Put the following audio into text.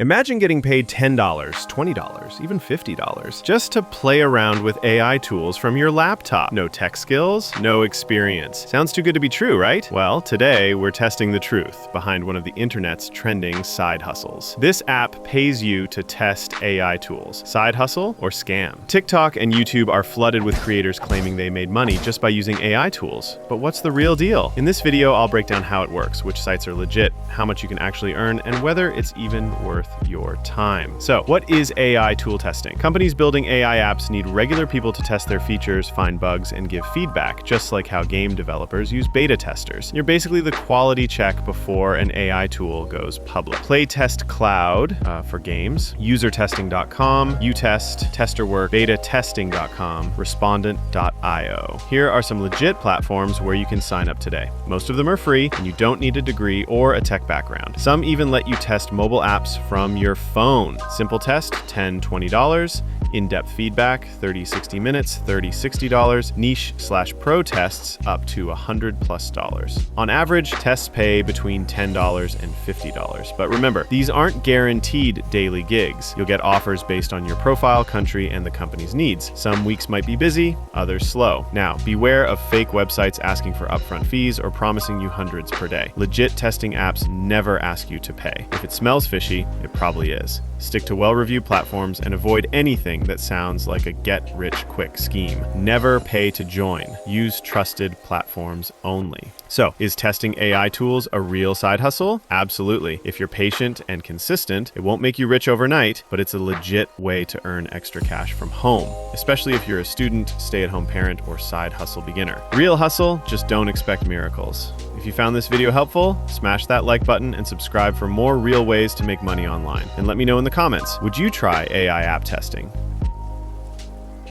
Imagine getting paid $10, $20, even $50 just to play around with AI tools from your laptop. No tech skills, no experience. Sounds too good to be true, right? Well, today we're testing the truth behind one of the internet's trending side hustles. This app pays you to test AI tools. Side hustle or scam? TikTok and YouTube are flooded with creators claiming they made money just by using AI tools. But what's the real deal? In this video, I'll break down how it works, which sites are legit, how much you can actually earn, and whether it's even worth your time. So, what is AI tool testing? Companies building AI apps need regular people to test their features, find bugs, and give feedback, just like how game developers use beta testers. You're basically the quality check before an AI tool goes public. PlaytestCloud for games, UserTesting.com, uTest, TesterWork, BetaTesting.com, Respondent.io. Here are some legit platforms where you can sign up today. Most of them are free, and you don't need a degree or a tech background. Some even let you test mobile apps from your phone. Simple test, $10, $20. In-depth feedback, 30-60 minutes, $30-$60. Niche/pro tests, up to $100+. On average, tests pay between $10 and $50. But remember, these aren't guaranteed daily gigs. You'll get offers based on your profile, country, and the company's needs. Some weeks might be busy, others slow. Now, beware of fake websites asking for upfront fees or promising you hundreds per day. Legit testing apps never ask you to pay. If it smells fishy, it probably is. Stick to well-reviewed platforms and avoid anything that sounds like a get-rich-quick scheme. Never pay to join. Use trusted platforms only. So, is testing AI tools a real side hustle? Absolutely. If you're patient and consistent, it won't make you rich overnight, but it's a legit way to earn extra cash from home, especially if you're a student, stay-at-home parent, or side hustle beginner. Real hustle, just don't expect miracles. If you found this video helpful, smash that like button and subscribe for more real ways to make money online. And let me know in the comments, would you try AI app testing?